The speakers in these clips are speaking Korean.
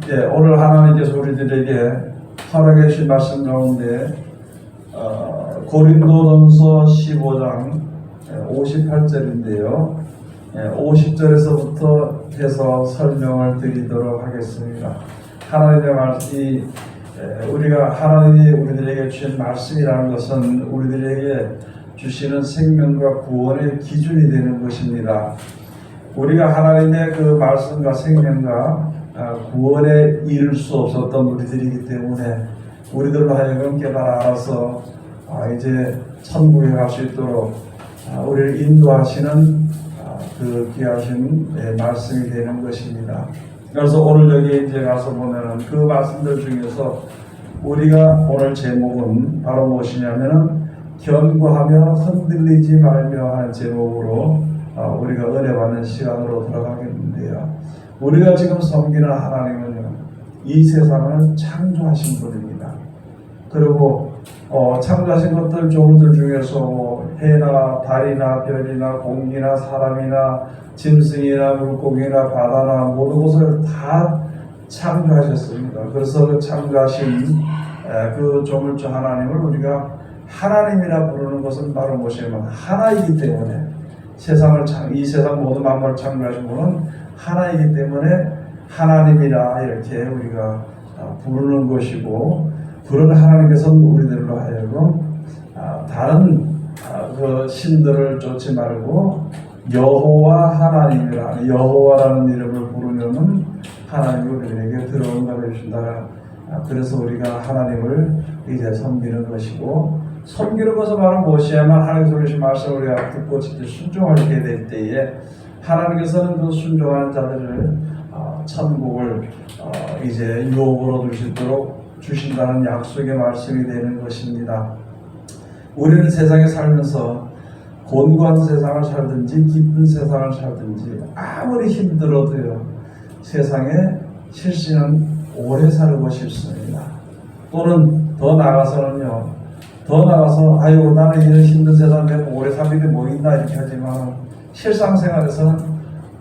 오늘 하나님께서 우리들에게 허락해 주신 말씀 가운데 고린도전서 15장 58절인데요. 50절에서부터 해서 설명을 드리도록 하겠습니다. 하나님의 말씀이 우리가 하나님이 우리들에게 주신 말씀이라는 것은 우리들에게 주시는 생명과 구원의 기준이 되는 것입니다. 우리가 하나님의 그 말씀과 생명과 구원에 이를 수 없었던 우리들이기 때문에 우리들로 하여금 깨달아 알아서 이제 천국에 갈 수 있도록 우리를 인도하시는 그 귀하신 말씀이 되는 것입니다. 그래서 오늘 여기 이제 가서 보면은 그 말씀들 중에서 우리가 오늘 제목은 바로 무엇이냐면은 견고하며 흔들리지 말며 하는 제목으로 우리가 은혜 받는 시간으로 들어가겠는데요. 우리가 지금 섬기는 하나님은요, 이 세상을 창조하신 분입니다. 그리고 창조하신 것들 종들 중에서 해나 달이나 별이나 공기나 사람이나 짐승이나 물고기나 바다나 모든 것을 다 창조하셨습니다. 그래서 그 창조하신 그 조물주 하나님을 우리가 하나님이라 부르는 것은 바로 무엇이냐면 하나이기 때문에 이 세상 모든 만물을 창조하신 분은 하나이기 때문에 하나님이라 이렇게 우리가 부르는 것이고, 그런 하나님께서는 우리들로 하여금 다른 그 신들을 쫓지 말고 여호와 하나님이라, 여호와라는 이름을 부르면은 하나님이 우리에게 들어온 것을 주신다. 그래서 우리가 하나님을 이제 섬기는 것이고, 섬기는 것은 바로 무엇이냐면 하나님께서 주신 말씀을 우리가 듣고 직접 순종하게 될 때에 하나님께서는 그 순종하는 자들을 천국을 이제 유업으로 얻을 수 있도록 주신다는 약속의 말씀이 되는 것입니다. 우리는 세상에 살면서 곤고한 세상을 살든지 기쁜 세상을 살든지 아무리 힘들어도요, 세상에 실신은 오래 살고 싶습니다. 또는 더 나아가서는요, 아유 나는 이런 힘든 세상에 오래 살기도 뭐 있나 이렇게 하지만 실상생활에서는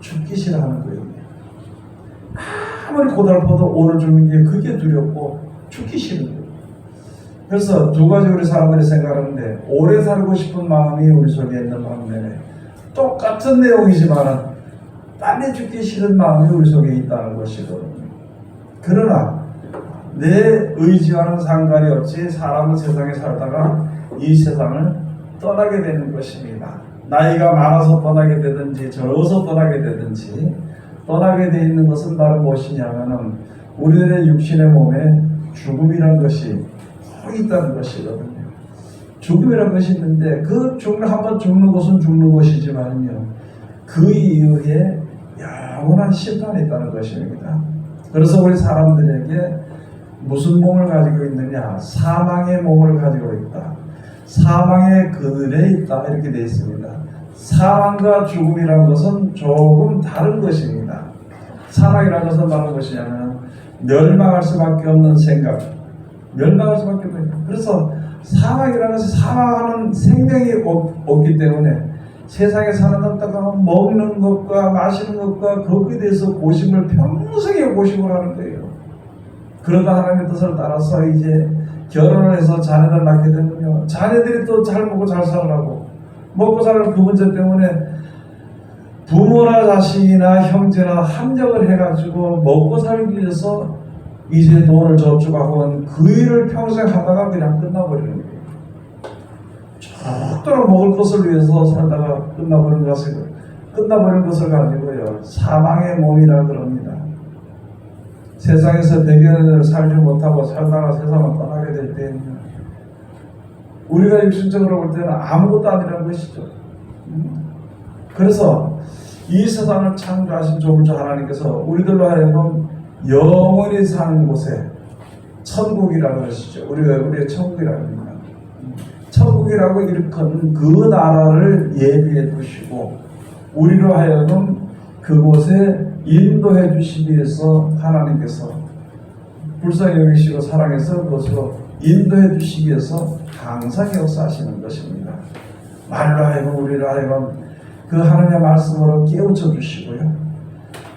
죽기 싫어하는 거예요. 아무리 고달퍼도 오늘 죽는 게 그게 두렵고 죽기 싫은 거예요. 그래서 두 가지 우리 사람들이 생각하는데, 오래 살고 싶은 마음이 우리 속에 있는 마음에 똑같은 내용이지만은 빨리 죽기 싫은 마음이 우리 속에 있다는 것이거든요. 그러나 내 의지와는 상관이 없이 사람은 세상에 살다가 이 세상을 떠나게 되는 것입니다. 나이가 많아서 떠나게 되든지 적어서 떠나게 되든지 떠나게 되어 있는 것은 바로 무엇이냐면은 우리들의 육신의 몸에 죽음이라는 것이 꼭 있다는 것이거든요. 죽음이라는 것이 있는데 그 한번 죽는 것은 죽는 것이지만요, 그 이후에 영원한 심판이 있다는 것입니다. 그래서 우리 사람들에게 무슨 몸을 가지고 있느냐? 사망의 몸을 가지고 있다. 사망의 그늘에 있다. 이렇게 되어 있습니다. 사망과 죽음이라는 것은 조금 다른 것입니다. 사망이라는 것은 바로 무엇이냐면 멸망할 수밖에 없는 생각, 멸망할 수밖에 없는. 그래서 사망이라는 것은 사망하는 생명이 없기 때문에 세상에 사는 것다가 먹는 것과 마시는 것과 거기에 대해서 고심을 평생에 고심을 하는 거예요. 그러다 하나님의 뜻을 따라서 이제 결혼을 해서 자녀를 낳게 되면요, 자녀들이 또 잘 먹고 잘 살라고 먹고 사는 그 문제 때문에 부모나 자식이나 형제나 합력을 해가지고 먹고 살기 위해서 이제 돈을 저축하고 그 일을 평생 하다가 그냥 끝나버리는 거예요. 죽도록 먹을 것을 위해서 살다가 끝나버린 것을 가지고요, 사망의 몸이라 그럽니다. 세상에서 100여년을 살지 못하고 살다가 세상을 떠나게 될 때는 우리가 육신적으로 볼 때는 아무것도 아니라는 것이죠. 그래서 이 세상을 창조하신 조물주 하나님께서 우리들로 하여금 영원히 사는 곳에 천국이라는 것이죠. 우리의 천국이라는 겁니다. 천국이라고 일컫는 그 나라를 예비해 두시고 우리로 하여금 그곳에 인도해 주시기 위해서 하나님께서 불쌍히 여기시고 사랑해서 그것으로 인도해 주시기 위해서 항상 역사하시는 것입니다. 말로 하여금 우리로 하여금 그 하나님의 말씀으로 깨우쳐 주시고요,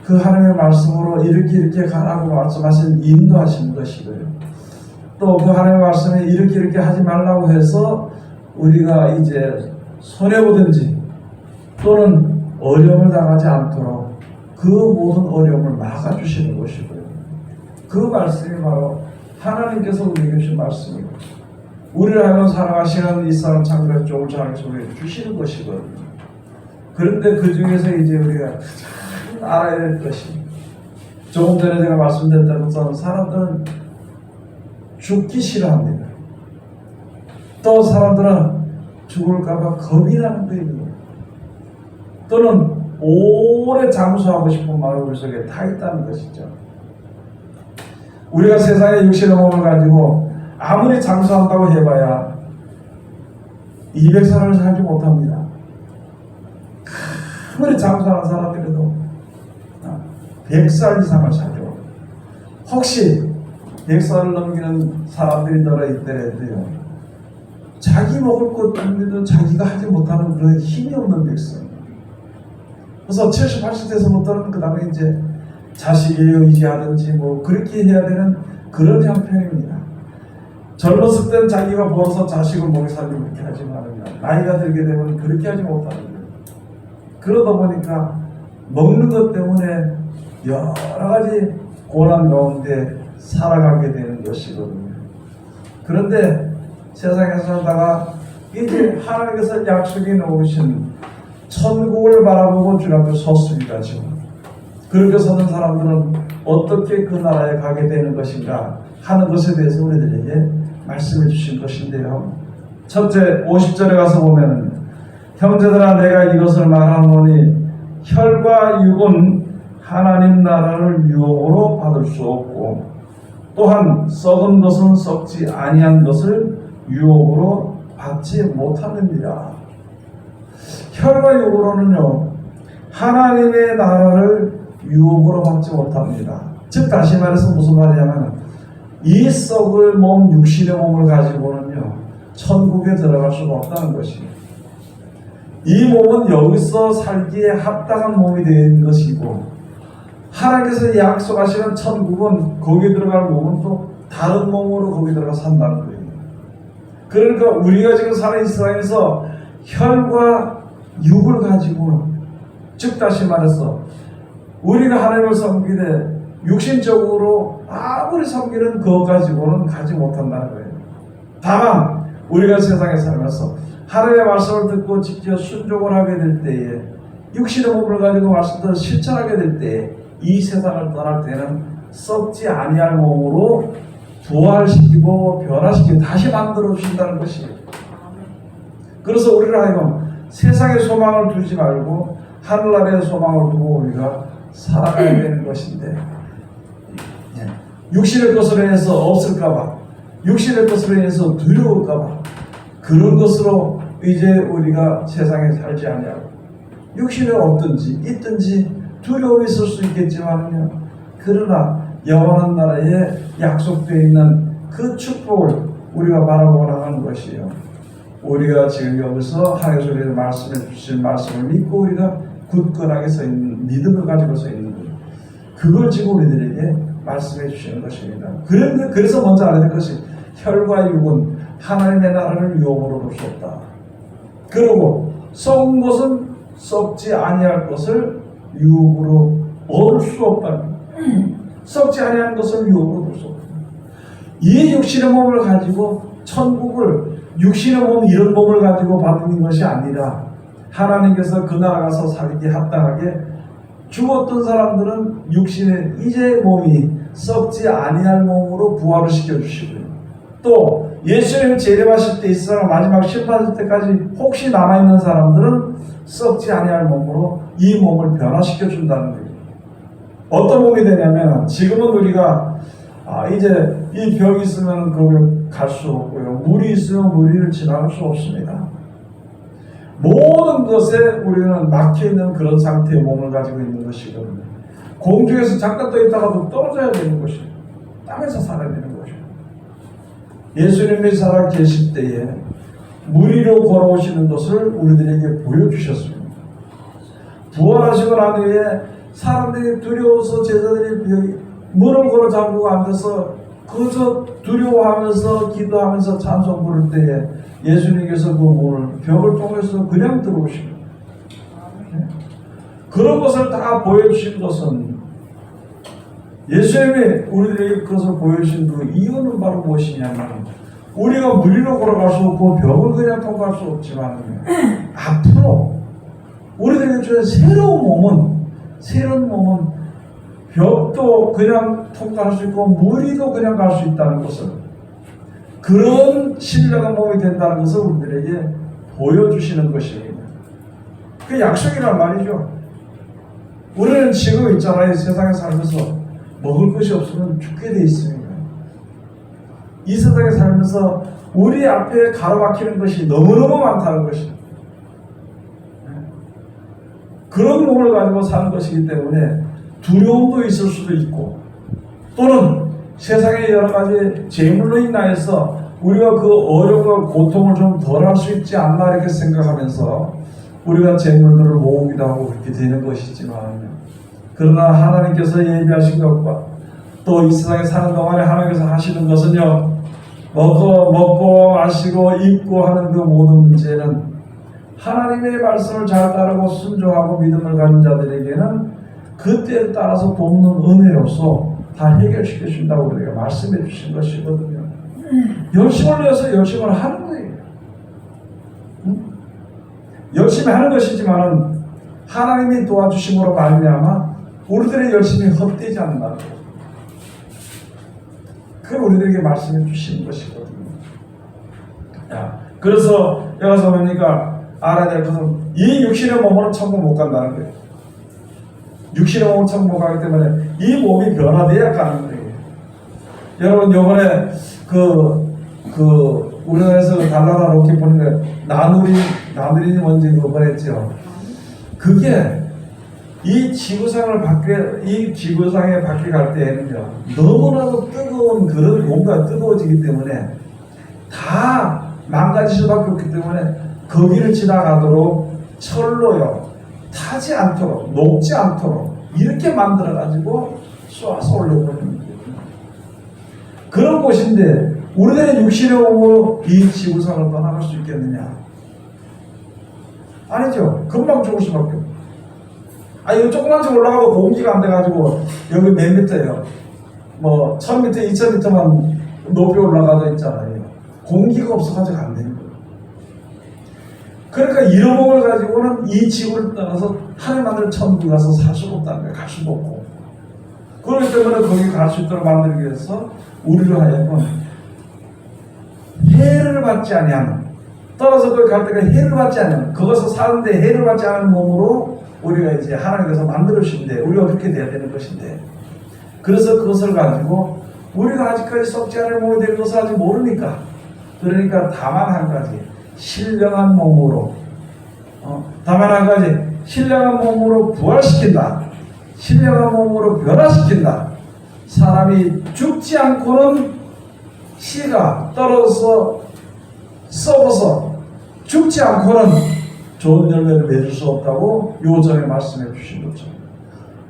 그 하나님의 말씀으로 이렇게 가라고 말씀하신 인도하신 것이고요. 또 그 하나님의 말씀에 이렇게 하지 말라고 해서 우리가 이제 손해보든지 또는 어려움을 당하지 않도록 그 모든 어려움을 막아주시는 것이고요. 그 말씀이 바로 하나님께서 우리에게 주신 말씀이고 우리를 하여 살아가시는 이 사람 창조의 쪽을 장에서 우리에게 주시는 것이거든요. 그런데 그 중에서 이제 우리가 잘 알아야 될 것이 조금 전에 제가 말씀드렸던 것처럼 사람들은 죽기 싫어합니다. 또 사람들은 죽을까봐 겁이 나는 거예요. 또는 오래 장수하고 싶은 마음이 우리 속에 다 있다는 것이죠. 우리가 세상에 육신의 몸을 가지고 아무리 장수한다고 해봐야 200살을 살지 못합니다. 아무리 장수하는 사람들도 100살 이상을 살죠. 혹시 100살을 넘기는 사람들이 들어있더라도요, 자기 먹을 것 때문에도 자기가 하지 못하는 그런 힘이 없는 백성. 그래서 70, 80대에서부터는 그 다음에 이제 자식에 의지하든지 뭐 그렇게 해야 되는 그런 형편입니다. 젊었을 땐 자기가 벌어서 자식을 먹여 살리고 그렇게 하지만 나이가 들게 되면 그렇게 하지 못하는 거예요. 그러다 보니까 먹는 것 때문에 여러 가지 고난 가운데 살아가게 되는 것이거든요. 그런데 세상에 살다가 이제 하나님께서 약속해 놓으신 천국을 바라보고 주 앞에 섰습니다. 지금 그렇게 서는 사람들은 어떻게 그 나라에 가게 되는 것인가 하는 것에 대해서 우리들에게 말씀해 주신 것인데요. 첫째 50절에 가서 보면 형제들아 내가 이것을 말하노니 혈과 육은 하나님 나라를 유혹으로 받을 수 없고 또한 썩은 것은 썩지 아니한 것을 유혹으로 받지 못하느니라. 혈과 육으로는요 하나님의 나라를 유혹으로 받지 못합니다. 즉 다시 말해서 무슨 말이냐면 이 썩을 몸 육신의 몸을 가지고는요 천국에 들어갈 수가 없다는 것입니다. 이 몸은 여기서 살기에 합당한 몸이 된 것이고 하나님께서 약속하시는 천국은 거기에 들어갈 몸은 또 다른 몸으로 거기 들어가 산다는 거예요. 그러니까 우리가 지금 사는 이 세상에서 혈과 육을 가지고 즉 다시 말해서 우리가 하나님을 섬기되 육신적으로 아무리 섬기는 그것 가지고는 가지 못한다는 거예요. 다만 우리가 세상에 살면서 하나님의 말씀을 듣고 직접 순종을 하게 될 때에 육신의 몸을 가지고 말씀들을 실천하게 될 때에 이 세상을 떠날 때는 썩지 아니할 몸으로 부활시키고 변화시키고 다시 만들어 주신다는 것이에요. 그래서 우리를 하여금 세상의 소망을 두지 말고 하늘나라의 소망을 두고 우리가 살아가야 되는 것인데 육신의 것으로 인해서 없을까봐 육신의 것으로 인해서 두려울까봐 그런 것으로 이제 우리가 세상에 살지 아니하고 육신에 없든지 있든지 두려움이 있을 수 있겠지만요 그러나 영원한 나라에 약속되어 있는 그 축복을 우리가 바라보고 나가는 것이에요. 우리가 지금 여기서 하나님께서 우리에게 말씀해 주신 말씀을 믿고 우리가 굳건하게 서 있는 믿음을 가지고 서 있는 거예요. 그걸 지금 우리들에게 말씀해 주시는 것입니다. 그래서 먼저 알아야 될 것이 혈과 육은 하나님의 나라를 유혹으로 볼 수 없다. 그리고 썩은 것은 썩지 아니할 것을 유혹으로 얻을 수 없다. 썩지 아니한 것을 유혹으로 볼 수 없다. 이 육신의 몸을 가지고 천국을 육신의 몸 이런 몸을 가지고 받는 것이 아니라 하나님께서 그 나라 가서 살기 합당하게 죽었던 사람들은 육신의 이제 몸이 썩지 아니할 몸으로 부활을 시켜주시고요. 또 예수님 재림하실 때 이스라엘 마지막 심판할 때까지 혹시 남아있는 사람들은 썩지 아니할 몸으로 이 몸을 변화시켜 준다는 거예요. 어떤 몸이 되냐면 지금은 우리가 이제 이 벽이 있으면 거기를 갈 수 없고요. 물이 있으면 물 위를 지나갈 수 없습니다. 모든 것에 우리는 막혀있는 그런 상태의 몸을 가지고 있는 것이거든요. 공중에서 잠깐 떠 있다가도 떨어져야 되는 것이에요. 땅에서 살아야 되는 것이에요. 예수님이 살아 계실 때에 물 위로 걸어오시는 것을 우리들에게 보여주셨습니다. 부활하시고 난 후에 사람들이 두려워서 제자들이 문을 걸어 잠그고 앉아서 그저 두려워하면서 기도하면서 찬송 부를 때에 예수님께서 그 문을 벽을 통해서 그냥 들어오시는 거예요. 그런 것을 다 보여주신 것은 예수님이 우리들에게 그것을 보여주신 그 이유는 바로 무엇이냐면 우리가 무리로 걸어갈 수 없고 벽을 그냥 통과할 수 없지만 앞으로 우리들에게 주는 새로운 몸은 벽도 그냥 통과할 수 있고 무리도 그냥 갈 수 있다는 것을 그런 신령한 몸이 된다는 것을 우리들에게 보여주시는 것입니다. 그 약속이란 말이죠. 우리는 지금 있잖아요. 세상에 살면서 먹을 것이 없으면 죽게 돼 있습니다. 이 세상에 살면서 우리 앞에 가로막히는 것이 너무너무 많다는 것입니다. 그런 몸을 가지고 사는 것이기 때문에 두려움도 있을 수도 있고 또는 세상의 여러 가지 재물로 인하여서 우리가 그 어려움과 고통을 좀 덜 할 수 있지 않나 이렇게 생각하면서 우리가 재물들을 모으기도 하고 그렇게 되는 것이지만 그러나 하나님께서 예비하신 것과 또 이 세상에 사는 동안에 하나님께서 하시는 것은요 먹고 마시고 입고 하는 그 모든 문제는 하나님의 말씀을 잘 따르고 순종하고 믿음을 가진 자들에게는 그때에 따라서 돕는 은혜로서 다 해결시켜 준다고 우리가 말씀해 주신 것이거든요. 열심을 내서 열심을 하는 거예요. 열심히 하는 것이지만은 하나님이 도와주심으로 말미암아 우리들의 열심이 헛되지 않는다. 그걸 우리들에게 말씀해 주시는 것이거든요. 그래서 여기서 보니까 알아야 될 것은 이 육신의 몸으로 천국 못 간다는 거예요. 육신의 몸으로 천국 못 가기 때문에 이 몸이 변화돼야 가는 거예요. 여러분 요번에 우리나라에서 달나라 로켓 보는 게 나누린이 뭔지 보냈죠. 그게 이 지구상에 밖에 갈 때에는요 너무나도 뜨거운 그런 온도가 뜨거워지기 때문에 다 망가질 수밖에 없기 때문에 거기를 지나가도록 철로요 타지 않도록 녹지 않도록 이렇게 만들어 가지고 쏘아서 올려버리는 거예요. 그런 곳인데 우리들의 육신의 몸으로 이 지구상을 떠나갈 수 있겠느냐? 아니죠. 금방 죽을 수밖에 없고. 이거 조그만씩 올라가도 공기가 안 돼가지고 여기 몇 미터예요? 1000m, 2000m만 높이 올라가도 있잖아요. 공기가 없어가지고 안 되는 거예요. 그러니까 이런 몸을 가지고는 이 지구를 떠나서 하늘 만들 천국에 가서 살 수가 없다는 거예요. 갈 수도 없고. 그렇기 때문에 거기 갈 수 있도록 만들기 위해서 우리를 하여금 해를 받지 아니하는 떨어져 거기 갈 때가 해를 받지 않는 그것을 사는데 해를 받지 않는 몸으로 우리가 이제 하나님께서 만들어 주신데 우리가 그렇게 돼야 되는 것인데 그래서 그것을 가지고 우리가 아직까지 썩지 않을 몸이 될 것을 아직 모르니까 그러니까 다만 한 가지 신령한 몸으로 다만 한 가지 신령한 몸으로 부활시킨다. 신령한 몸으로 변화시킨다. 사람이 죽지 않고는 씨가 떨어져서 썩어서 죽지 않고는 좋은 열매를 맺을 수 없다고 요전에 말씀해 주신 것처럼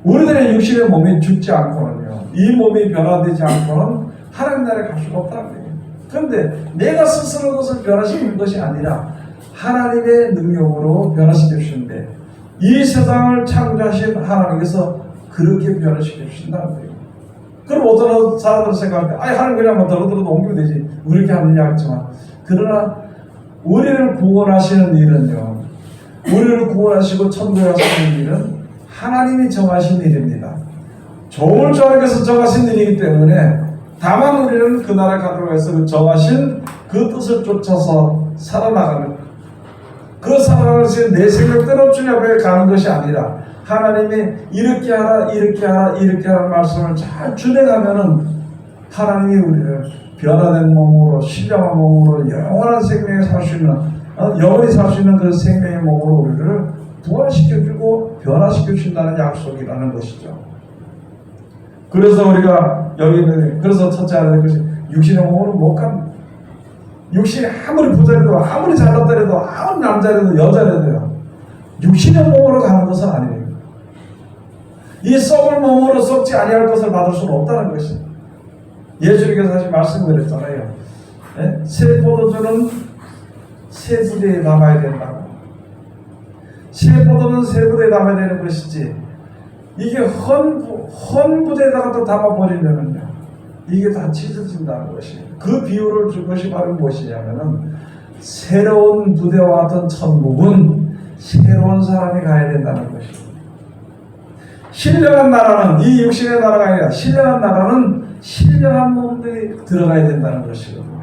우리들의 육신의 몸이 죽지 않고는요 이 몸이 변화되지 않고는 하나님 나라에 갈 수가 없다는 거예요. 그런데 내가 스스로 그것을 변화시키는 것이 아니라 하나님의 능력으로 변화시켜 주시는데 이 세상을 창조하신 하나님께서 그렇게 변화시켜 주신다는 거예요. 그럼 어떤 사람들은 생각할 때 하나님 그냥 더러더러도 옮기면 되지 그렇게 하느냐 하지만 그러나 우리를 구원하시는 일은요 우리를 구원하시고 천국에 가시는 일은 하나님이 정하신 일입니다. 좋을 줄 알아서 정하신 일이기 때문에 다만 우리는 그 나라에 가도록 해서 그 정하신 그 뜻을 쫓아서 살아나가는 그 살아가는 것이 내 생각대로 주님 앞에 가는 것이 아니라 하나님이 이렇게 하라 이렇게 하라 이렇게 하라는 말씀을 잘 준행하면은 하나님이 우리를 변화된 몸으로 신령한 몸으로 영원한 생명에 살 수 있는 영원히 살 수 있는 그 생명의 몸으로 우리를 부활시켜주고 변화시켜준다는 약속이라는 것이죠. 그래서 우리가 여기는 그래서 첫째 하는 것이 육신의 몸으로 못 갑니다. 육신이 아무리 부자라도 아무리 잘났더라도 아무리 남자라도 여자라도요 육신의 몸으로 가는 것은 아닙니다. 이 썩을 몸으로 썩지 아니할 것을 받을 수는 없다는 것입니다. 예수님께서 사실 말씀을 했잖아요. 새 포도주는 새 부대에 담아야 된다고. 새 포도는 새 부대에 담아야 되는 것이지, 이게 헌 부대에다가 또 담아버리면은요, 이게 다 찢어진다는 것이에요. 그 비유를 준 것이 바로 무엇이냐면은, 새로운 부대와 같은 천국은 새로운 사람이 가야 된다는 것입니다. 신령한 나라는 이 육신의 나라가 아니라 신령한 나라는 신령한 몸들이 들어가야 된다는 것이거든요.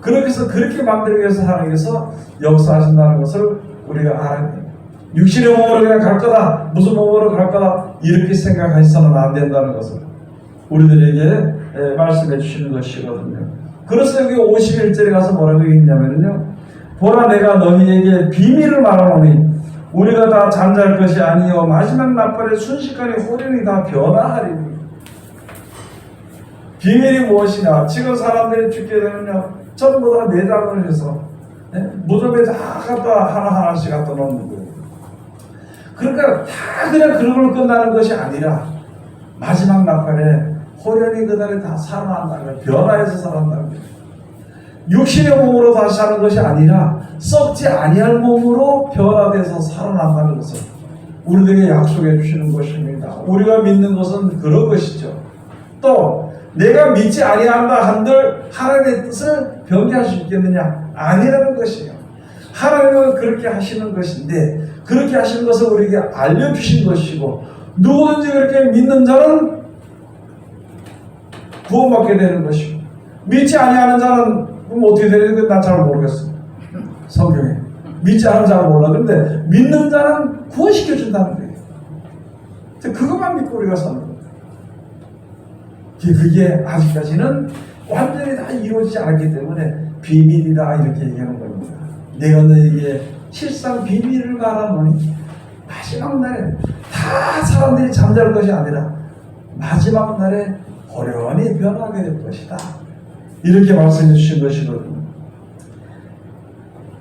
그렇게 해서 그렇게 만들기 위해서 하나님께서 역사하신다는 것을 우리가 알아야 돼요. 육신의 몸으로 그냥 갈 거다, 무슨 몸으로 갈 거다, 이렇게 생각해서는 안 된다는 것을 우리들에게 말씀해 주시는 것이거든요. 그래서 여기 51절에 가서 뭐라고 얘기했냐면요, 보라 내가 너희에게 비밀을 말하노니 우리가 다 잠잘 것이 아니요 마지막 날날에 순식간에 호련히 다 변화하리니. 비밀이 무엇이냐? 지금 사람들이 죽게 되면요, 전부 다 내장을 해서 무덤에 다 갖다 하나하나씩 갖다 놓는 거예요. 그러니까 다 그냥 그런 걸로 끝나는 것이 아니라 마지막 날날에 호련히 그날에 다 살아난다는 거예요. 변화해서 살아난다는 거예요. 육신의 몸으로 다시 사는 것이 아니라 썩지 아니할 몸으로 변화돼서 살아난다는 것을 우리에게 약속해 주시는 것입니다. 우리가 믿는 것은 그런 것이죠. 또 내가 믿지 아니한다 한들 하나님의 뜻을 변개할 수 있겠느냐? 아니라는 것이에요. 하나님은 그렇게 하시는 것인데, 그렇게 하시는 것을 우리에게 알려주신 것이고, 누구든지 그렇게 믿는 자는 구원받게 되는 것이고, 믿지 아니하는 자는 그럼 어떻게 되는지 난 잘 모르겠어. 성경에 믿지 않은 자는 몰라. 근데 믿는 자는 구원시켜준다는 거예요. 그것만 믿고 우리가 사는 거예요. 그게 아직까지는 완전히 다 이루어지지 않았기 때문에 비밀이다 이렇게 얘기하는 겁니다. 내가 너에게 실상 비밀을 말하노니 마지막 날에 다 사람들이 잠잘 것이 아니라 마지막 날에 호련히 변하게 될 것이다. 이렇게 말씀해 주신 것이거든요.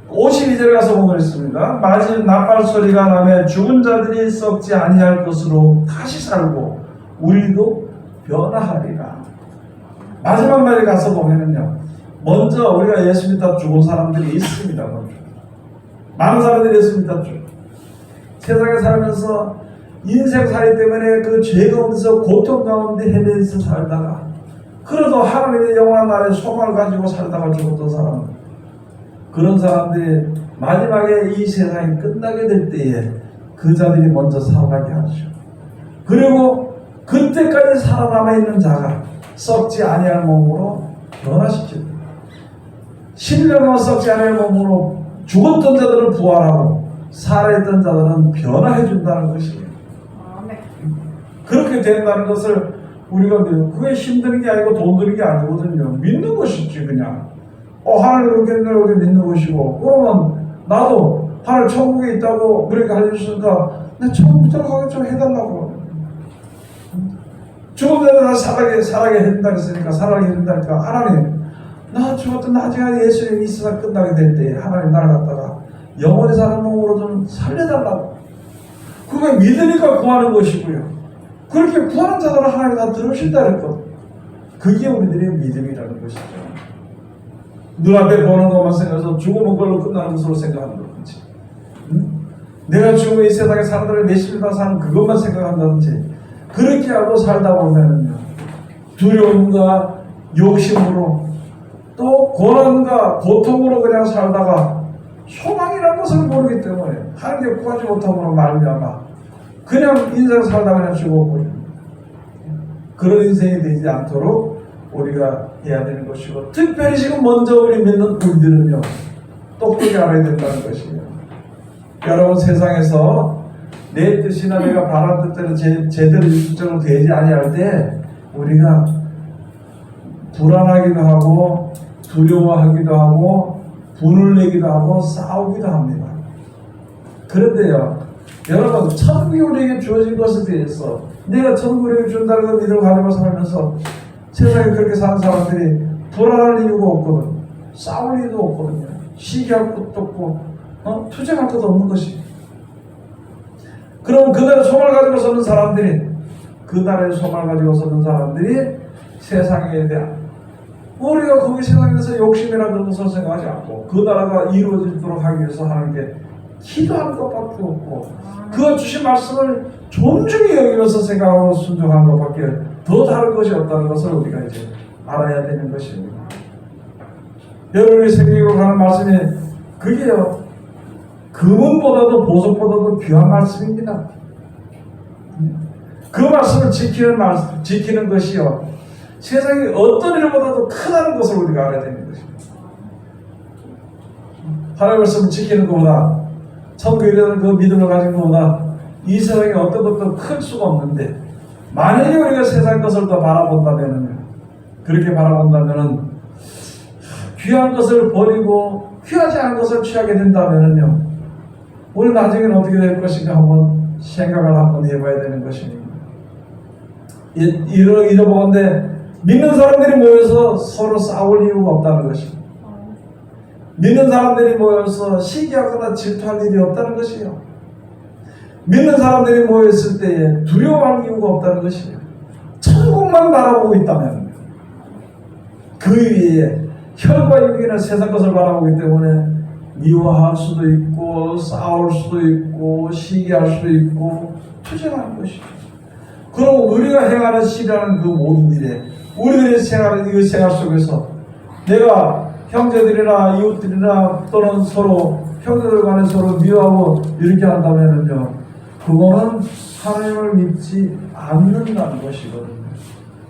52절에 가서 보겠습니다. 마지막 나팔 소리가 나며 죽은 자들이 썩지 아니할 것으로 다시 살고 우리도 변화하리라. 마지막 날에 가서 보면은요, 먼저 우리가 예수 믿다 죽은 사람들이 있습니다. 먼저. 많은 사람들이 예수 믿다 죽. 세상에 살면서 인생살이 때문에 그 죄 가운데서 고통 가운데 헤매서 살다가, 그래도 하나님의 영원한 날에 소망을 가지고 살다가 죽었던 사람, 그런 사람들이 마지막에 이 세상이 끝나게 될 때에 그 자들이 먼저 살아나게 하죠. 그리고 그때까지 살아남아 있는 자가 썩지 아니할 몸으로 변화시킵니다. 신령한 썩지 아니할 몸으로 죽었던 자들은 부활하고 살아있던 자들은 변화해 준다는 것이에요. 그렇게 된다는 것을 우리가 믿어요. 그게 힘드는 게 아니고 돈 드는 게 아니거든요. 믿는 것이지 그냥. 하나님 그렇게 믿는 것이고, 그러면 나도 하나님 천국에 있다고 그렇게 알려주시니까 내 천국 들어가게 좀 해달라고. 죽은 자들 다 살아게 해준다 했으니까, 살아게 해준다니까, 하나님 나 죽었던 나중에 예수님이 이 세상 끝나게 될 때 하나님 나를 갖다가 영원히 사는 몸으로 좀 살려달라고. 그게 믿으니까 구하는 것이고요. 그렇게 구하는 자들은 하나님 다 들으신다 그랬거든. 그게 우리들의 믿음이라는 것이죠. 눈앞에 보는 것만 생각해서 죽으면 그걸로 끝나는 것으로 생각하는 거지. 내가 죽으면 이 세상에 사람들을 몇십 년 사는 그것만 생각한다든지, 그렇게 하고 살다 보면은요, 두려움과 욕심으로 또 고난과 고통으로 그냥 살다가 소망이라는 것을 모르기 때문에 하나님께 구하지 못함으로 말미암아 그냥 인생 살다 그냥 죽어버립니다. 그런 인생이 되지 않도록 우리가 해야 되는 것이고, 특별히 지금 먼저 우리 믿는 우리들은요, 똑똑히 알아야 된다는 것이에요. 여러분, 세상에서 내 뜻이나 내가 바란 뜻대로 제대로 일적으로 되지 아니할 때 우리가 불안하기도 하고 두려워하기도 하고 분을 내기도 하고 싸우기도 합니다. 그런데요, 여러분, 천국이 우리에게 주어진 것에 대해서 내가 천국을 우리에게 준다는 걸 믿음을 가지고 살면서 세상에 그렇게 사는 사람들이 불안할 이유가 없거든. 싸울 이유도 없거든요. 시기할 것도 없고 투쟁할 것도 없는 것이. 그럼 그대로 소망을 가지고 서는 사람들이 그 나라의 소망을 가지고 서는 사람들이 세상에 대한 우리가 거기 세상에서 욕심이라 그런 것을 생각하지 않고 그 나라가 이루어지도록 하기 위해서 하나님께 기도하는 것밖에 없고 그가 주신 말씀을 존중히 여기면서 생각하고 순종하는 것밖에 더 다른 것이 없다는 것을 우리가 이제 알아야 되는 것입니다. 여러분이 생기고 가는 말씀이 그게요 금은보다도 보석보다도 귀한 말씀입니다. 그 말씀을 지키는 것이요 세상의 어떤 일보다도 크다는 것을 우리가 알아야 되는 것입니다. 하나님의 말씀을 지키는 것보다 천국에 대한 그 믿음을 가진 것보다 이 세상에 어떤 것도 클 수가 없는데 만약에 우리가 세상 것을 더 바라본다면 그렇게 바라본다면 귀한 것을 버리고 귀하지 않은 것을 취하게 된다면요 우리 나중에는 어떻게 될 것인가 한번 생각을 한번 해봐야 되는 것입니다. 이러보건대 믿는 사람들이 모여서 서로 싸울 이유가 없다는 것입니다. 믿는 사람들이 모여서 시기하거나 질투할 일이 없다는 것이요. 믿는 사람들이 모였을 때에 두려워할 이유가 없다는 것이요. 천국만 바라보고 있다면 그 위에 혈과 육이나 세상 것을 바라보기 때문에 미워할 수도 있고 싸울 수도 있고 시기할 수도 있고 투쟁하는 것이죠. 그럼 우리가 행하는 시라는 그 모든 일에 우리들이 생활하는 이 생활 속에서 내가 형제들이나 이웃들이나 또는 서로 형제들 간에 서로 미워하고 이렇게 한다면요 그거는 하나님을 믿지 않는다는 것이거든요.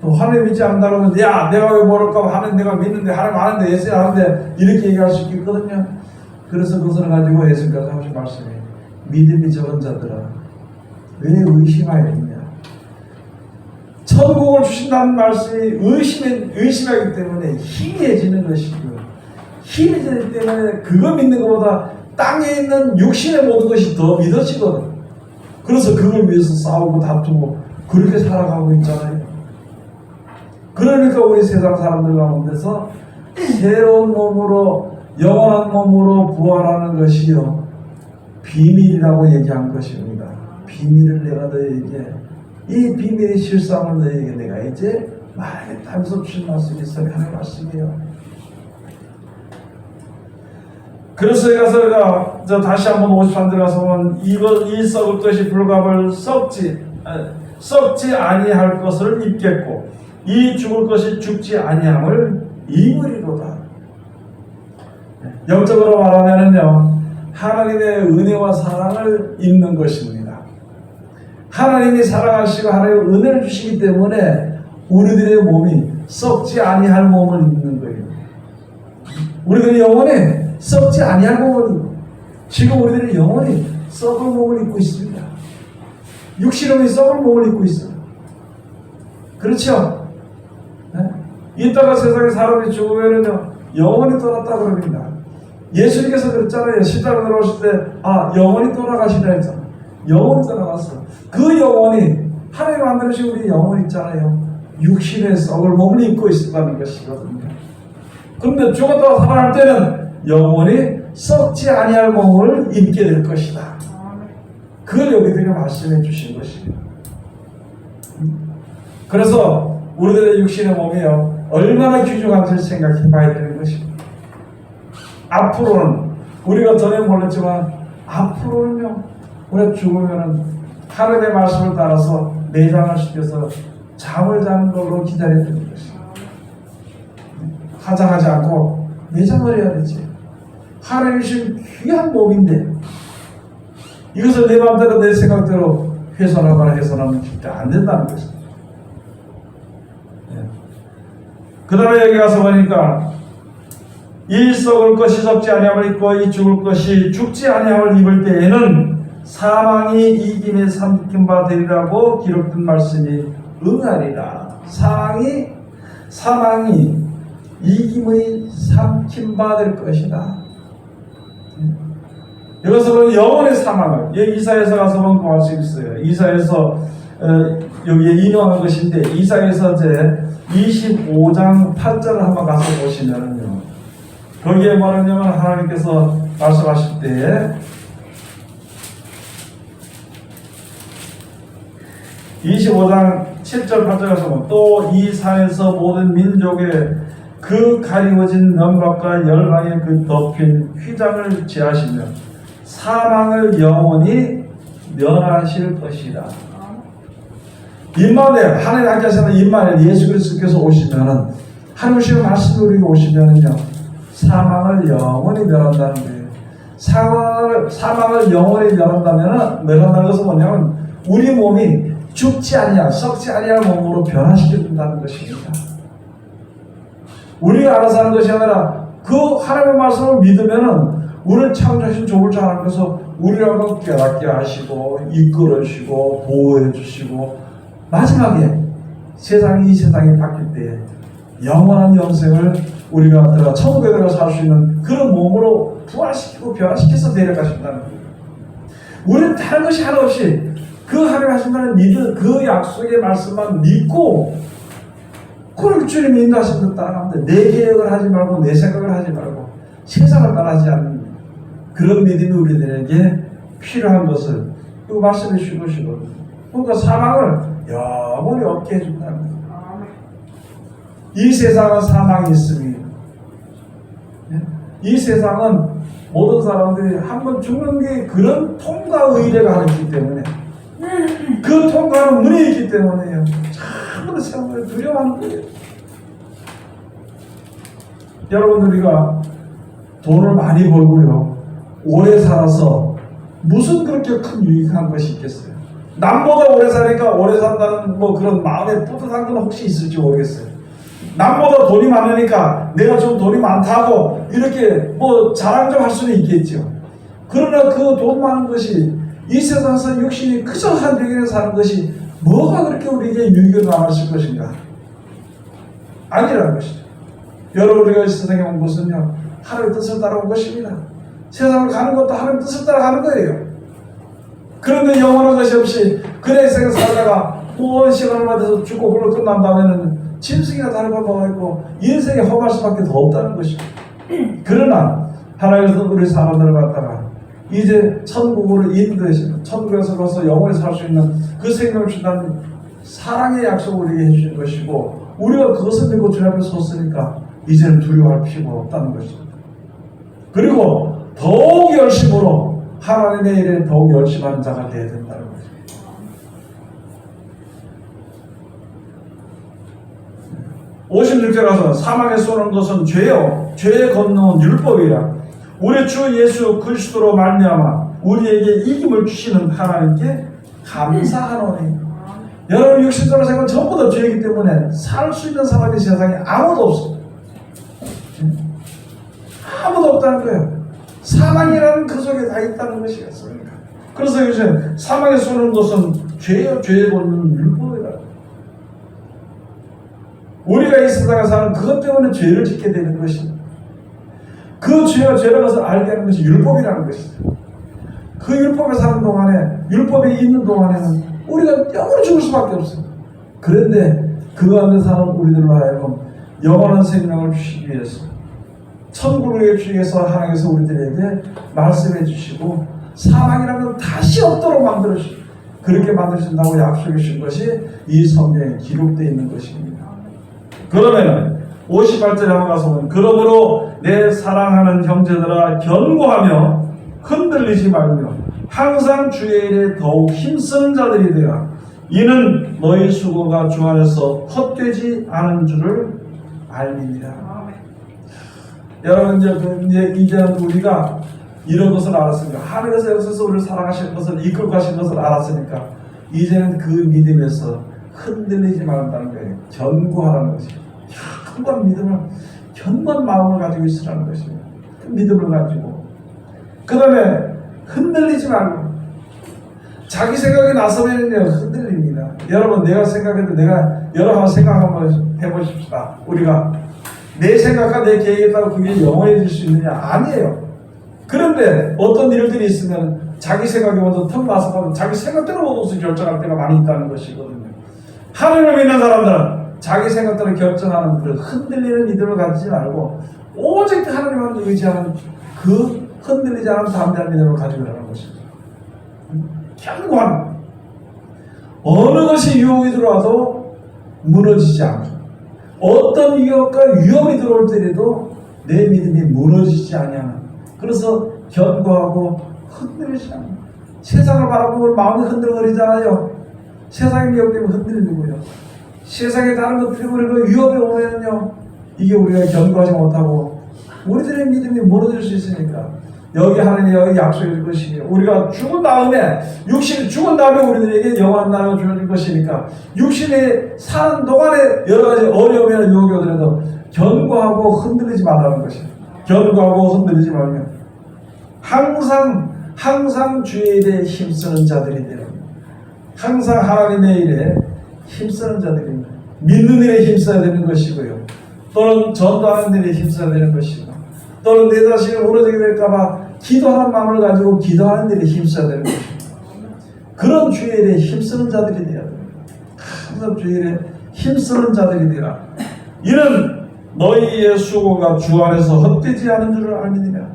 또 하나님 믿지 않는다면 야 내가 왜 모를까 하나님 내가 믿는데 하나님 아는데 예수 하는데 이렇게 얘기할 수 있거든요. 그래서 그것을 가지고 예수님께서 하신 말씀이 믿음이 적은 자들아 왜 의심하였느냐. 천국을 주신다는 말씀이 의심하기 때문에 희미해지는 것이고 희미해지기 때문에 그거 믿는 것보다 땅에 있는 육신의 모든 것이 더 믿어지거든. 그래서 그걸 위해서 싸우고 다투고 그렇게 살아가고 있잖아요. 그러니까 우리 세상 사람들 가운데서 새로운 몸으로 영원한 몸으로 부활하는 것이요 비밀이라고 얘기한 것입니다. 비밀을 내가 너에게 이 비밀의 실상을 너에게 내가 이제 말하겠다 하면서 주신 말씀이 있어요. 하나의 말씀이에요. 그래서 가서 다시 한번 53절 가서 보면 이 썩을 것이 불갑을 썩지 아니할 것을 입겠고 이 죽을 것이 죽지 아니함을 입으리로다. 영적으로 말하면은요 하나님의 은혜와 사랑을 입는 것입니다. 하나님이 사랑하시고 하나님의 은혜를 주시기 때문에 우리들의 몸이 썩지 아니할 몸을 입는 거예요. 우리들의 영혼이 썩지 아니할 몸을 입고 지금 우리들의 영혼이 썩을 몸을 입고 있습니다. 육신의 썩을 몸을 입고 있어요. 그렇죠? 네? 이따가 세상에 사람이 죽으면은요 영혼이 떠났다 그럽니다. 예수님께서 그랬잖아요. 십자가 들어오실 때 영혼이 떠나가시라 했잖아요. 영혼이 떠나갔어. 그 영혼이 하나님 만드신 우리 영혼 있잖아요. 육신의 썩을 몸을 입고 있다는 것이거든요. 그런데 죽었다가 살아날 때는 영혼이 썩지 아니할 몸을 입게 될 것이다. 그걸 여기들이 말씀해 주신 것입니다. 그래서 우리들의 육신의 몸이요 얼마나 귀중한지 생각해 봐야 되는 것입니다. 앞으로는 우리가 전에 몰랐지만 앞으로는요 우리가 죽으면은 하나님의 말씀을 따라서 내장을 시켜서 잠을 자는 걸로 기다려야 되는 것입니다. 화장하지 않고 내장을 해야 되지. 하나님이 주신 귀한 몸인데 이것을 내 마음대로 내 생각대로 훼손하거나 해서는 절대 안 된다는 것입니다. 그 다음에 여기 가서 보니까 이 썩을 것이 썩지 아니함을 입고 이 죽을 것이 죽지 아니함을 입을 때에는 사망이 이김에 삼킨 바 되리라고 기록된 말씀이 응하리라. 사망이 이김의 삼킨 바 될 것이다. 여기서 보면 영혼의 사망을 이사야서 가서 보면 그 말씀이 있어요. 이사야서 여기에 인용한 것인데 이사야서 제 25장 8절을 한번 가서 보시면은요. 거기에 뭐냐면 하나님께서 말씀하실 때에 25장 7절 8절에서 또 이 산에서 모든 민족의 그 가리워진 면박과 열방의 그 덮인 휘장을 제하시며 사망을 영원히 멸하실 것이다. 임마누엘, 하나님 함께 하시는 임마누엘 예수 그리스도께서 오시면은 하나님의 말씀이 우리에게 오시면은요 사망을 영원히 멸한다는 거예요. 사망을 영원히 멸한다는 것은 뭐냐면 우리 몸이 죽지 아니할, 썩지 아니할 몸으로 변화시켜준다는 것입니다. 우리가 알아서 하는 것이 아니라 그 하나님의 말씀을 믿으면은 우리를 창조하신 좋을 줄 하나님께서 우리라고 깨닫게 하시고 이끌어 주시고 보호해 주시고 마지막에 이 세상이 바뀔 때에 영원한 영생을 우리가 들어가 천국에 들어가 살 수 있는 그런 몸으로 부활시키고 변화시켜서 데려가신다는 거예요. 우리는 다른 것이 하나 없이 그 하나님 하신다는 믿음, 그 약속의 말씀만 믿고 그렇게 주님이 인도하신 것 따라가면 돼. 내 계획을 하지 말고 내 생각을 하지 말고 세상을 따라하지 않는 그런 믿음이 우리들에게 필요한 것을 이거 말씀해 주신 것이거든요. 그러니까 사망을 영원히 없게 해준다는 거예요. 이 세상은 사망이 있습니다. 이 세상은 모든 사람들이 한번 죽는 게 그런 통과 의례가 있기 때문에 그 통과는 문에 있기 때문에요. 참으로 생각을 두려워하는 거예요. 여러분 우리가 돈을 많이 벌고요 오래 살아서 무슨 그렇게 큰 유익한 것이 있겠어요? 남보다 오래 사니까 오래 산다는 뭐 그런 마음에 뿌듯한 건 혹시 있을지 모르겠어요. 남보다 돈이 많으니까 내가 좀 돈이 많다고 이렇게 뭐 자랑 좀 할 수는 있겠죠. 그러나 그 돈 많은 것이 이 세상에서 육신이 그저 한평에 사는 것이 뭐가 그렇게 우리에게 유익을 남았을 것인가? 아니라는 것이죠. 여러분 우리가 이 세상에 온 것은요 하나님의 뜻을 따라온 것입니다. 세상을 가는 것도 하나님의 뜻을 따라가는 거예요. 그런데 영원한 것이 없이 그래 인생을 살다가 온 시간을 받아서 죽고 그걸로 끝난다면은 짐승이나 다른 걸 먹어있고 인생에 허무할 수밖에 더 없다는 것이죠. 그러나 하나님께서 우리 사람들을 갖다가 이제 천국으로 인도해서 천국에서 가서 영원히 살 수 있는 그 생명을 준다는 사랑의 약속을 우리에게 해주신 것이고 우리가 그것을 믿고 주님 앞에 섰으니까 이제는 두려워할 필요가 없다는 것입니다. 그리고 더욱 열심으로 하나님의 일에 더욱 열심하는 자가 되어야 된다는 것입니다. 56절 가서 사망에 쏘는 것은 죄요 죄의 권능은 율법이라 우리 주 예수 그리스도로 말미암아 우리에게 이김을 주시는 하나님께 감사하노니. 여러분 육신적으로 생각은 전부 다 죄이기 때문에 살 수 있는 사람이 세상에 아무도 없어요. 아무도 없다는 거예요. 사망이라는 그 속에 다 있다는 것이겠습니까? 그래서 요즘 사망에 쏘는 것은 죄요 죄의 권능은 율법이라. 우리가 이 세상에 사는 그것 때문에 죄를 짓게 되는 것입니다. 그 죄가 죄라는 것을 알게 하는 것이 율법이라는 것이죠. 그 율법에 사는 동안에 율법이 있는 동안에는 우리가 영원히 죽을 수밖에 없어요. 그런데 그 안에 사는 우리들로 하여금 영원한 생명을 주시기 위해서 천국을 주시기 위해서 하나님께서 우리들에게 말씀해 주시고 사망이라는 건 다시 없도록 만들어 주시고 그렇게 만드신다고 약속해 주신 것이 이 성경에 기록되어 있는 것입니다. 그러면 58절에 한번 가서 보면 그러므로 내 사랑하는 형제들아 견고하며 흔들리지 말며 항상 주의 일에 더욱 힘쓰는 자들이 되라. 이는 너희 수고가 주 안에서 헛되지 않은 줄을 알미니라. 여러분 이제는 우리가 이런 것을 알았으니까 하나님께서 여기서 우리를 사랑하시는 것을 이끌고 가시는 것을 알았으니까 이제는 그 믿음에서 흔들리지 말한다는 거예요. 견고하라는 것이에요. 견고한 믿음을 견고한 마음을 가지고 있으라는 것입니다. 그 믿음을 가지고 그 다음에 흔들리지 말고 자기 생각이 나서면요 흔들립니다. 여러분 내가 생각해도 내가 여러 번 생각 한번 해보십시다. 우리가 내 생각과 내 계획에 따라 그게 영원해질 수 있느냐? 아니에요. 그런데 어떤 일들이 있으면 자기 생각이 먼저 턱 나서 가면 자기 생각대로 모든 결정할 때가 많이 있다는 것이거든요. 하나님을 믿는 사람들은 자기 생각대로 결정하는 그 흔들리는 믿음을 가지지 말고 오직 하나님만 의지하는 그 흔들리지 않은 담대한 믿음을 가지고 가는 것입니다. 견고한 어느 것이 유혹이 들어와도 무너지지 않고, 어떤 유혹과 위험이 들어올 때에도 내 믿음이 무너지지 아니하는, 그래서 견고하고 흔들리지 않는, 세상을 바라보고 마음이 흔들거리잖아요. 세상의 미혹 때문에 흔들리고요. 세상에 다른 것들이 그리고 위협이 오면요, 이게 우리가 견고하지 못하고 우리들의 믿음이 무너질 수 있으니까 여기 하나님이 여기 약속해 줄 것이에요. 우리가 죽은 다음에, 육신이 죽은 다음에 우리들에게 영원한 나라가 주어질 것이니까 육신이 사는 동안에 여러 가지 어려움이나 유혹이 오더라도 견고하고 흔들리지 말라는 것이에요. 견고하고 흔들리지 말면 항상 주의 일에 힘쓰는 자들이 되라. 항상 하나님의 일에 힘쓰는 자들입니다. 믿는 일에 힘써야 되는 것이고요. 또는 전도하는 일에 힘써야 되는 것이고, 또는 내 자신이 무너지게 될까봐 기도하는 마음을 가지고 기도하는 일에 힘써야 되는 것입니다. 그런 주의 일에 힘쓰는 자들이 되어야 됩니다. 항상 주의 일에 힘쓰는 자들이 되라. 이는 너희의 수고가 주 안에서 헛되지 않은 줄을 알미니라.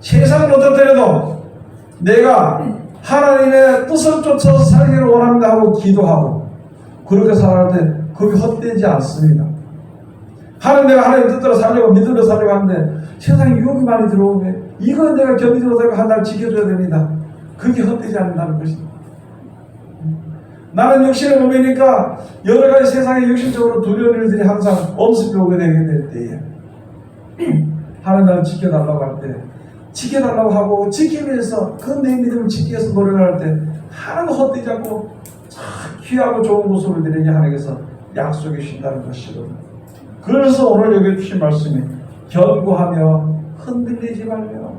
세상은 어떻더라도 내가 하나님의 뜻을 쫓아서 살기를 원합니다 하고 기도하고 그렇게 살아갈 때 그게 헛되지 않습니다. 내가 하나님 뜻대로 살려고 믿음으로 살려고 하는데 세상에 유혹이 많이 들어오면 이건 내가 견디지 못하고 한 달 지켜줘야 됩니다. 그게 헛되지 않는다는 것입니다. 나는 육신의 몸이니까 여러 가지 세상에 육신적으로 두려운 일들이 항상 엄습해 오게 되게 될 때에 하나님 나를 지켜달라고 할 때 지켜달라고 하고 지키기 위해서 그 내 믿음을 지키기 위해서 노력을 할 때 하나도 헛되지 않고 참 귀하고 좋은 모습을 드리게 하나님께서 약속해 주신다는 것이거든요. 그래서 오늘 여기 주신 말씀이 견고하며 흔들리지 말며,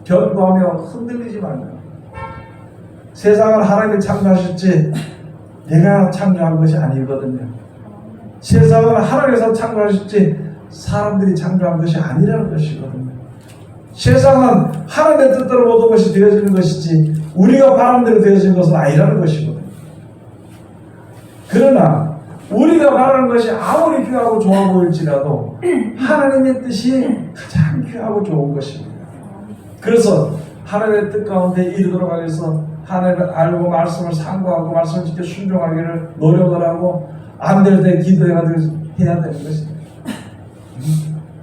견고하며 흔들리지 말며. 세상을 하나님이 창조하셨지 내가 창조한 것이 아니거든요. 세상을 하나님께서 창조하셨지 사람들이 창조한 것이 아니라는 것이거든요. 세상은 하나님의 뜻대로 모든 것이 되어지는 것이지 우리가 바람대로 되어지는 것은 아니라는 것이거든요. 그러나 우리가 바라는 것이 아무리 귀하고 좋아 보일지라도 하나님의 뜻이 가장 귀하고 좋은 것입니다. 그래서 하나님의 뜻 가운데 이르도록 하기 위해서 하나님을 알고 말씀을 상고하고 말씀을 지켜 순종하기를 노력을 하고 안 될 때 기도해야 되는 것입니다.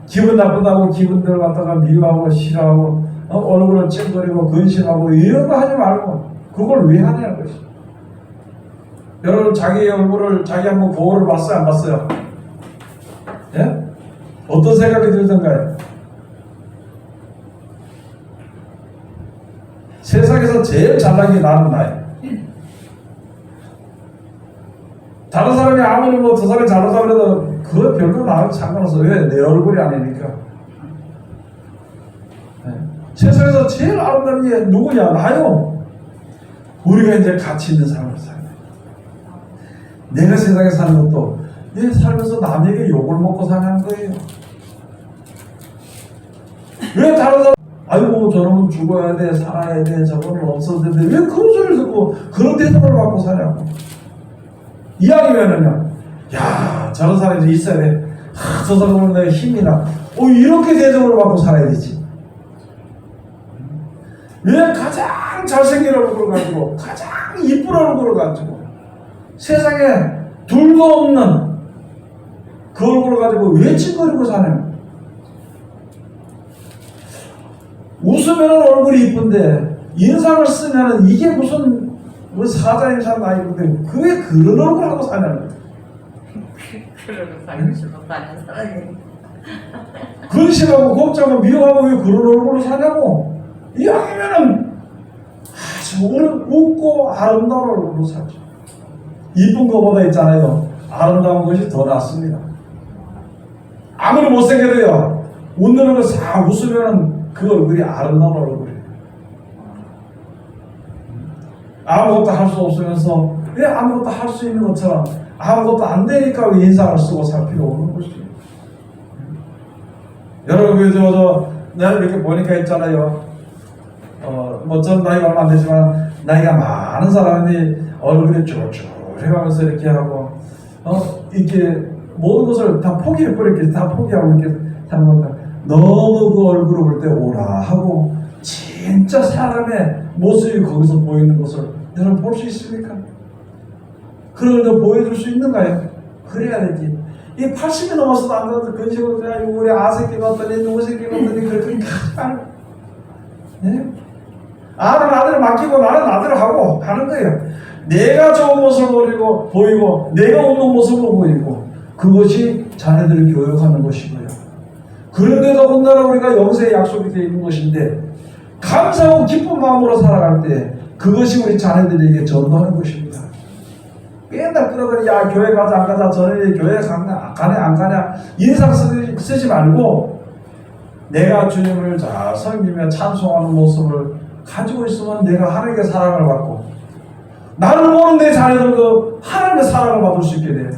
기분 나쁘다고 기분대로 갖다가 미워하고 싫어하고 얼굴을 찡거리고 근심하고 이런 거 하지 말고 그걸 왜 하냐는 것입니다. 여러분 자기 얼굴을 자기 한번 거울을 봤어요? 안 봤어요? 예? 어떤 생각이 들던가요? 세상에서 제일 잘난 게 나는 나예요. 다른 사람이 아무리 뭐 저 사람이 잘나다 그래도 그거 별로 나하고 상관없어. 왜? 내 얼굴이 아니니까. 예. 세상에서 제일 아름다운 게 누구냐? 나요. 우리가 이제 가치 있는 삶을 살아요. 내가 세상에 사는 것도 내 살면서 남에게 욕을 먹고 사는 거예요. 왜 다른 사람 아이고 저놈은 죽어야 돼, 살아야 돼, 저거는 없어도 돼, 왜 그런 소리를 듣고 그런 대접을 받고 사냐고. 이왕이면은요, 야 저런 사람이 있어야 돼, 저 사람은 내가 힘이 나, 이렇게 대접을 받고 살아야 되지. 왜 가장 잘생긴 얼굴을 가지고 가장 이쁜 얼굴을 가지고 세상에 둘도 없는 그 얼굴을 가지고 왜 찡거리고 사냐고. 웃으면 얼굴이 이쁜데 인상을 쓰면 이게 무슨 사자 인상 나이건데 왜 그런 얼굴 하고 사냐는 거예요. 그러고 살고 싶어 사는 사람이 근심하고 걱정하고 미워하고 왜 그런 얼굴로 사냐고. 이왕이면은 아주 웃고 아름다운 얼굴로 살죠. 이쁜 것보다 있잖아요, 아름다운 것이 더 낫습니다. 아무리 못생겨도요, 웃는 거 싹 웃으면은 그 얼굴이 아름다운 얼굴이에요. 아무것도 할 수 없으면서 왜 아무것도 할 수 있는 것처럼 아무것도 안 되니까 왜 인상을 쓰고 살 필요 없는 것이에요. 여러분 내가 이렇게 보니까 있잖아요. 전 나이가 얼마 안 되지만 나이가 많은 사람이 얼굴이 쭈글쭈글해가면서 이렇게 하고 이렇게 모든 것을 다 포기해버리게 다 포기하고 이렇게 사는 겁니다. 너무 그 얼굴을 볼 때 오라하고 진짜 사람의 모습이 거기서 보이는 것을 여러분 볼 수 있습니까? 그런 걸 보여줄 수 있는가요? 그래야 되지. 이 80이 넘어서도 안 가서 근심을 가지고 우리 아새끼가 어떠니 누구 새끼가 어떠니 그렇게 하지 말고, 네? 아들을 맡기고 나는 아들을 하고 하는 거예요. 내가 좋은 모습을 보이고 내가 없는 모습을 보이고 그것이 자녀들을 교육하는 것이고요. 그런데도 혼자라 우리가 영세의 약속이 되어 있는 것인데 감사하고 기쁜 마음으로 살아갈 때 그것이 우리 자녀들에게 전도하는 것입니다. 맨날 끌어들이 야 교회 가자 안 가자 전에 교회 가냐 안 가냐 인상 쓰지 말고 내가 주님을 잘 섬기며 찬송하는 모습을 가지고 있으면 내가 하나님의 사랑을 받고 나를 보는 내 자녀들도 하나님의 사랑을 받을 수 있게 돼요.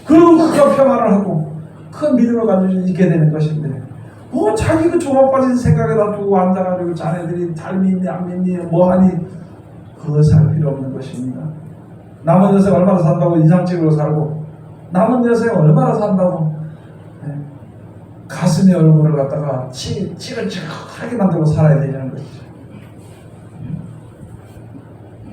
그리고 그가 평안을 하고 그 믿음을 가지고 있게 되는 것인데 뭐 자기 그 조각 빠진 생각에다 두고 앉아가지고 자네들이 잘 믿니 안 믿니 뭐하니 그거 살 필요 없는 것입니다. 남은 여생 얼마나 산다고 인상적으로 살고 남은 여생 얼마나 산다고 가슴의 얼굴을 갖다가 찌글찌글하게 만들고 살아야 되냐는 것이죠.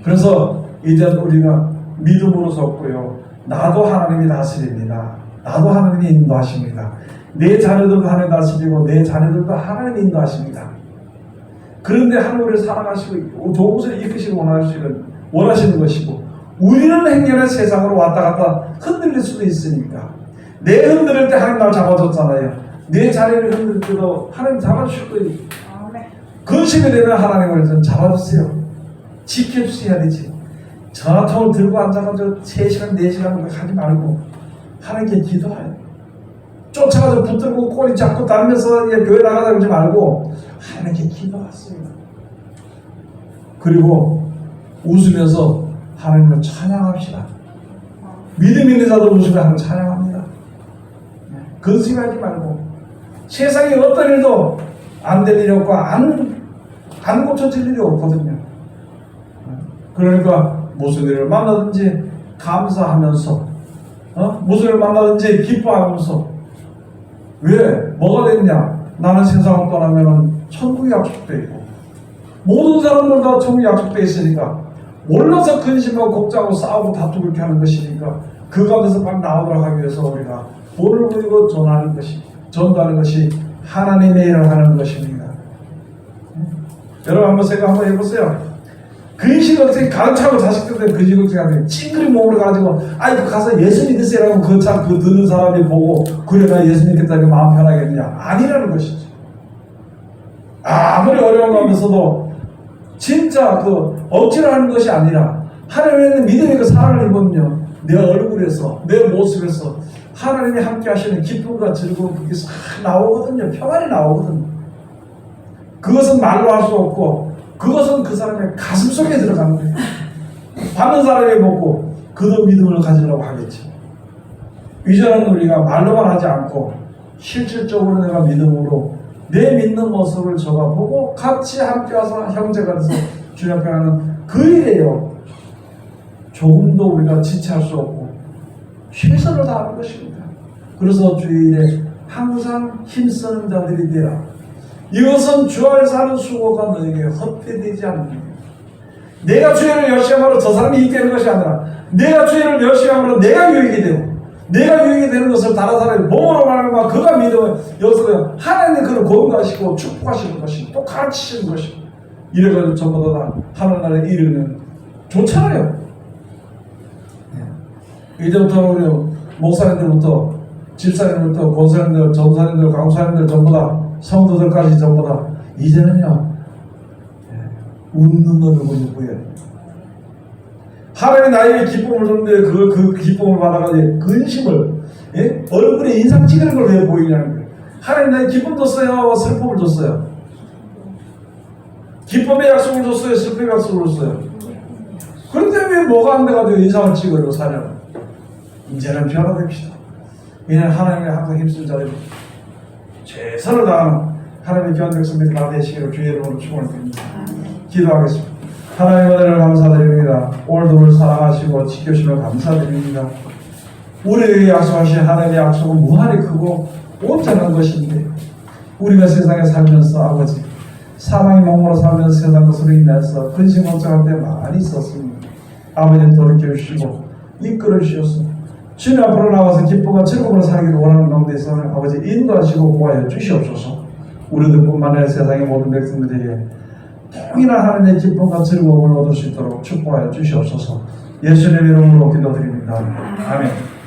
그래서 이제 우리가 믿음으로 섰고요. 나도 하나님이 다스립니다. 나도 하나님이 인도하십니다. 내 자녀들도 하나님 다스리고 내 자녀들도 하나님이 인도하십니다. 그런데 하나님을 사랑하시고 좋은 곳을 이끄시고 원하시는 것이고 우리는 행여나 세상으로 왔다 갔다 흔들릴 수도 있으니까 내 흔들릴 때 하나님 날 잡아줬잖아요. 내 자리를 흔들 때도 하나님 잡아주실 거예요. 근심이 되면 하나님을 좀 잡아주세요. 지켜주셔야 되지. 전화통을 들고 앉아가지고 3시간 4시간 하지 말고 하나님께 기도해요. 쫓아가서 붙들고 꼬리 잡고 다니면서 교회 나가자 그러지 말고 하나님께 기도하세요. 그리고 웃으면서 하나님을 찬양합시다. 믿음 있는 자도 웃으며 하나님 찬양합니다. 근심하지 말고 세상에 어떤 일도 안 될 일이 없고 안 고쳐질 일이 없거든요. 그러니까 무슨 일을 만나든지 감사하면서 무슨 일을 만나든지 기뻐하면서 왜? 뭐가 됐냐? 나는 세상을 떠나면 천국이 약속되어 있고 모든 사람들 다 천국이 약속되어 있으니까 올라서 근심하고 걱정하고 싸우고 다투고 이렇게 하는 것이니까 그 가운데서 막 나오도록 하기 위해서 우리가 볼을 보이고 전도하는 것이 하나님의 일을 하는 것입니다. 여러분 한번 생각 한번 해보세요. 근심걱정 가르쳐하고 자식들한테 근심걱정하면 찡그리 몸을 가지고 아이고 가서 예수 믿으세요라고 그 듣는 사람이 보고 그래 나 예수 믿겠다고 마음 편하겠느냐? 아니라는 것이죠. 아무리 어려운 가운데서도 진짜 그 억지로 하는 것이 아니라 하나님의 믿음의 그 사랑을 입으면요 내 얼굴에서 내 모습에서 하나님이 함께 하시는 기쁨과 즐거움 그게 싹 나오거든요. 평안이 나오거든요. 그것은 말로 할 수 없고 그것은 그 사람의 가슴 속에 들어가는 거예요. 받는 사람이 보고 그도 믿음을 가지려고 하겠지. 이제는 우리가 말로만 하지 않고 실질적으로 내가 믿음으로 내 믿는 모습을 저가 보고 같이 함께 와서 형제가 돼서 주님 앞에 하는 그 일이에요. 조금도 우리가 지체할 수 없고 최선을 다하는 것입니다. 그래서 주일에 항상 힘쓰는 자들이 되라. 이것은 주 안에서 하는 수고가 너에게 헛되지 않는 거예요. 내가 주일을 열심히 하므로 저 사람이 이익 되는 것이 아니라 내가 주일을 열심히 하므로 내가 유익이 되고 내가 유익이 되는 것을 다른 사람이 몸으로 말하면 그가 믿으면 여기서 하나님이 그를 공유하시고 축복하시는 것이 또 가르치시는 것이 이래가지고 전부 다 하늘나라에 이르면 좋잖아요. 이제부터 우리 목사님들부터 집사님들부터 권사님들 전사님들 강사님들 전부 다 성도들까지 전부 다 이제는요 웃는 얼굴을 보여요. 하나님이 나에게 기쁨을 줬는데 그 기쁨을 받아가지고 근심을 얼굴에 인상 찍는 걸 왜 보이냐는 거예요. 하나님 나에게 기쁨 줬어요 슬픔을 줬어요. 기쁨의 약속을 줬어요 슬픔의 약속을 줬어요. 그런데 왜 뭐가 안 돼가지고 인상을 찍으려고 사냐고. 이제는 변화됩시다. 왜냐하면 하나님이 항상 힘쓸 자리로 최선을 다하는 하나님의 귀한 백성들이 다 되시기를 주의 이름으로 축원드립니다. 기도하겠습니다. 하나님 은혜를 감사드립니다. 오늘도 우리를 사랑하시고 지켜주시며 감사드립니다. 우리에게 약속하신 하나님의 약속은 무한히 크고 온전한 것인데 우리가 세상에 살면서 아버지 사망의 몸으로 살면서 세상 것으로 인해서 근심 걱정할 때 많이 있었습니다. 아버지는 돌이켜 주시고 이끌어 주셔서 주님 앞으로 나와서 기쁨과 즐거움으로 살기를 원하는 가운데 있어 아버지 인도하시고 보호하여 주시옵소서. 우리들뿐만 아니라 세상의 모든 백성들에게 통일한 하나님의 기쁨과 즐거움을 얻을 수 있도록 축복하여 주시옵소서. 예수님의 이름으로 기도드립니다. 아멘.